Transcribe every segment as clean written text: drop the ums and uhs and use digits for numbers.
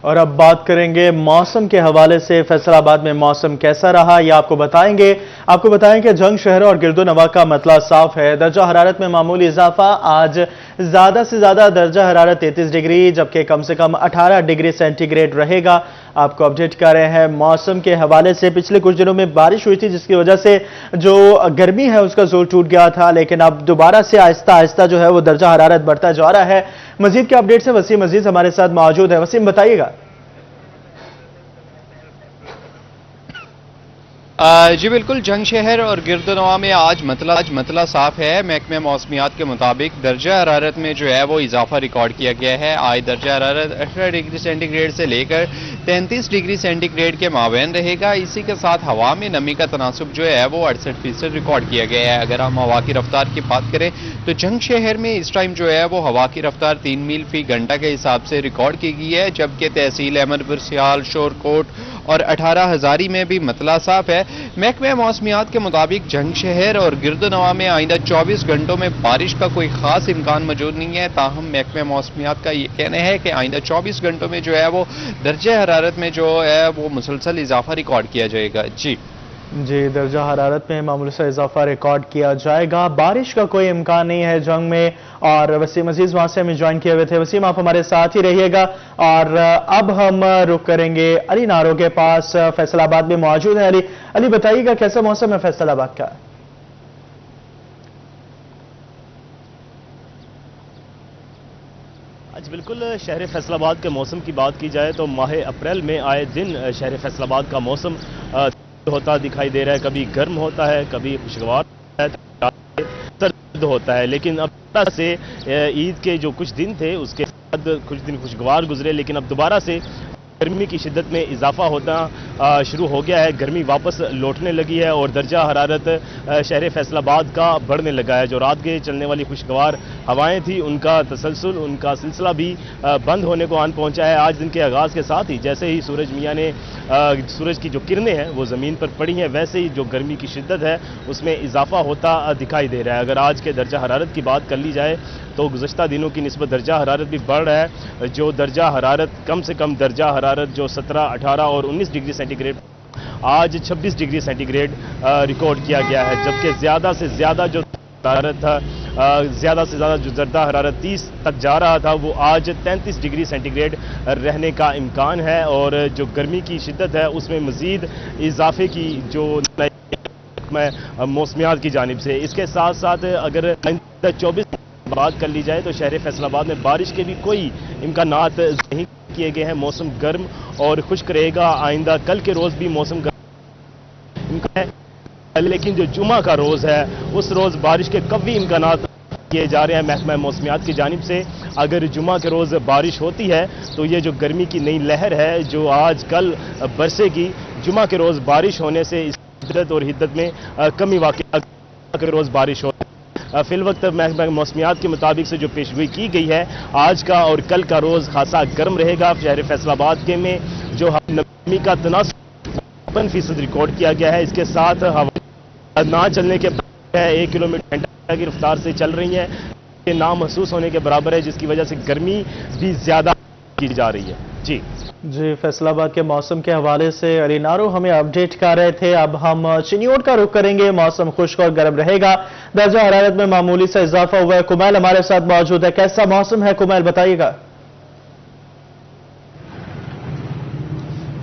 اور اب بات کریں گے موسم کے حوالے سے۔ فیصل آباد میں موسم کیسا رہا یہ آپ کو بتائیں گے۔ آپ کو بتائیں کہ جنگ شہر اور گرد و نواح کا مطلع صاف ہے۔ درجہ حرارت میں معمولی اضافہ، آج زیادہ سے زیادہ درجہ حرارت 33 ڈگری جبکہ کم سے کم 18 ڈگری سینٹی گریڈ رہے گا۔ آپ کو اپڈیٹ کر رہے ہیں موسم کے حوالے سے۔ پچھلے کچھ دنوں میں بارش ہوئی تھی جس کی وجہ سے جو گرمی ہے اس کا زور ٹوٹ گیا تھا، لیکن اب دوبارہ سے آہستہ آہستہ جو ہے وہ درجہ حرارت بڑھتا جا رہا ہے۔ مزید کے اپڈیٹ سے وسیم عزیز ہمارے ساتھ موجود ہے۔ وسیم بتائیے گا۔ جی بالکل، جنگ شہر اور گرد و نواح میں آج مطلع صاف ہے۔ محکمہ موسمیات کے مطابق درجہ حرارت میں جو ہے وہ اضافہ ریکارڈ کیا گیا ہے۔ آج درجہ حرارت 18 ڈگری سینٹی گریڈ سے لے کر 33 ڈگری سینٹی گریڈ کے مابین رہے گا۔ اسی کے ساتھ ہوا میں نمی کا تناسب جو ہے وہ 68% ریکارڈ کیا گیا ہے۔ اگر ہم ہوا کی رفتار کی بات کریں تو جنگ شہر میں اس ٹائم جو ہے وہ ہوا کی رفتار 3 میل فی گھنٹہ کے حساب سے ریکارڈ کی گئی ہے، جبکہ تحصیل احمد پور سیال، شورکوٹ اور 18 ہزاری میں بھی مطلع صاف ہے۔ محکمہ موسمیات کے مطابق جنگ شہر اور گرد و نواح میں آئندہ 24 گھنٹوں میں بارش کا کوئی خاص امکان موجود نہیں ہے، تاہم محکمہ موسمیات کا یہ کہنا ہے کہ آئندہ 24 گھنٹوں میں جو ہے وہ درجہ حرارت میں جو ہے وہ مسلسل اضافہ ریکارڈ کیا جائے گا۔ جی درجہ حرارت میں معمولی سا اضافہ ریکارڈ کیا جائے گا۔ بارش کا کوئی امکان نہیں ہے جنگ میں، اور وسیم عزیز وہاں سے ہمیں جوائن کیے ہوئے تھے۔ وسیم آپ ہمارے ساتھ ہی رہیے گا، اور اب ہم رخ کریں گے علی نارو کے پاس، فیصل آباد میں موجود ہے۔ علی بتائیے گا کیسا موسم ہے فیصل آباد کا؟ آج بالکل شہر فیصل آباد کے موسم کی بات کی جائے تو ماہ اپریل میں آئے دن شہر فیصل آباد کا موسم ہوتا دکھائی دے رہا ہے۔ کبھی گرم ہوتا ہے، کبھی خوشگوار سرد ہوتا ہے، لیکن اب سے عید کے جو کچھ دن تھے اس کے بعد کچھ دن خوشگوار گزرے، لیکن اب دوبارہ سے گرمی کی شدت میں اضافہ ہونا شروع ہو گیا ہے۔ گرمی واپس لوٹنے لگی ہے اور درجہ حرارت شہر فیصل آباد کا بڑھنے لگا ہے۔ جو رات کے چلنے والی خوشگوار ہوائیں تھیں ان کا تسلسل، ان کا سلسلہ بھی بند ہونے کو آن پہنچا ہے۔ آج دن کے آغاز کے ساتھ ہی جیسے ہی سورج میاں نے سورج کی جو کرنیں ہیں وہ زمین پر پڑی ہیں، ویسے ہی جو گرمی کی شدت ہے اس میں اضافہ ہوتا دکھائی دے رہا ہے۔ اگر آج کے درجہ حرارت کی بات کر لی جائے تو گزشتہ دنوں کی نسبت درجہ حرارت بھی بڑھ رہا ہے۔ جو درجہ حرارت کم سے کم درجہ حرارت جو 17، 18 اور 19 ڈگری سینٹی گریڈ آج 26 ڈگری سینٹی گریڈ ریکارڈ کیا گیا ہے، جبکہ زیادہ سے زیادہ جو حرارت تھا، زیادہ سے زیادہ جو زردہ حرارت 30 تک جا رہا تھا وہ آج 33 ڈگری سینٹی گریڈ رہنے کا امکان ہے، اور جو گرمی کی شدت ہے اس میں مزید اضافے کی جو موسمیات کی جانب سے۔ اس کے ساتھ ساتھ اگر 24 بات کر لی جائے تو شہر فیصل آباد میں بارش کے بھی کوئی امکانات نہیں کیے گئے ہیں۔ موسم گرم اور خشک رہے گا، آئندہ کل کے روز بھی موسم گرم ہے، لیکن جو جمعہ کا روز ہے اس روز بارش کے قوی امکانات کیے جا رہے ہیں محکمہ موسمیات کی جانب سے۔ اگر جمعہ کے روز بارش ہوتی ہے تو یہ جو گرمی کی نئی لہر ہے جو آج کل برسے گی، جمعہ کے روز بارش ہونے سے اس شدت اور حدت میں کمی واقع کے روز بارش ہو۔ فی الوقت محکمہ موسمیات کے مطابق سے جو پیشگوئی کی گئی ہے، آج کا اور کل کا روز خاصا گرم رہے گا۔ شہر فیصل آباد کے میں جو نمی کا تناسب 55% ریکارڈ کیا گیا ہے، اس کے ساتھ ہوا نہ چلنے کے 1 کلومیٹر گھنٹہ کی رفتار سے چل رہی ہیں، یہ نہ محسوس ہونے کے برابر ہے، جس کی وجہ سے گرمی بھی زیادہ کی جا رہی ہے۔ جی فیصل آباد کے موسم کے حوالے سے علی نارو ہمیں اپڈیٹ کر رہے تھے۔ اب ہم چنیوٹ کا رخ کریں گے۔ موسم خشک اور گرم رہے گا، درجہ حرارت میں معمولی سا اضافہ ہوا ہے۔ کمیل ہمارے ساتھ موجود ہے، کیسا موسم ہے کمیل بتائیے گا؟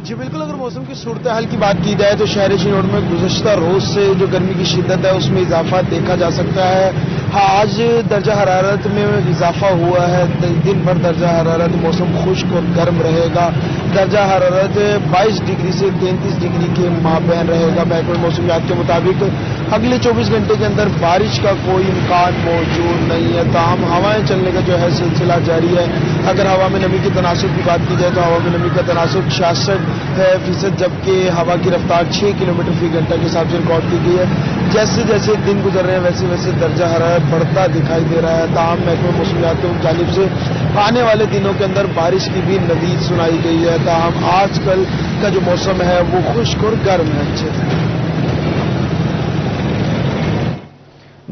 جی بالکل، اگر موسم کی صورتحال کی بات کی جائے تو شہر چنیوٹ میں گزشتہ روز سے جو گرمی کی شدت ہے اس میں اضافہ دیکھا جا سکتا ہے۔ ہاں، آج درجہ حرارت میں اضافہ ہوا ہے، دن بھر درجہ حرارت موسم خشک اور گرم رہے گا۔ درجہ حرارت 22 ڈگری سے 33 ڈگری کے مابین رہے گا۔ محکمہ موسمیات کے مطابق اگلے 24 گھنٹے کے اندر بارش کا کوئی امکان موجود نہیں ہے، تاہم ہوائیں چلنے کا جو ہے سلسلہ جاری ہے۔ اگر ہوا میں نمی کے تناسب کی بات کی جائے تو ہوا میں نمی کا تناسب 66%، جبکہ ہوا کی رفتار 6 کلومیٹر فی گھنٹہ کے حساب سے ریکارڈ کی گئی ہے۔ جیسے جیسے دن گزر رہے ہیں ویسے ویسے درجہ حرارت بڑھتا دکھائی دے رہا ہے، تاہم محکمہ موسمیات کی جانب سے آنے والے دنوں کے اندر بارش کی بھی نوید سنائی گئی ہے، تاہم آج کل کا جو موسم ہے وہ خشک اور گرم ہے۔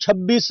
26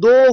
2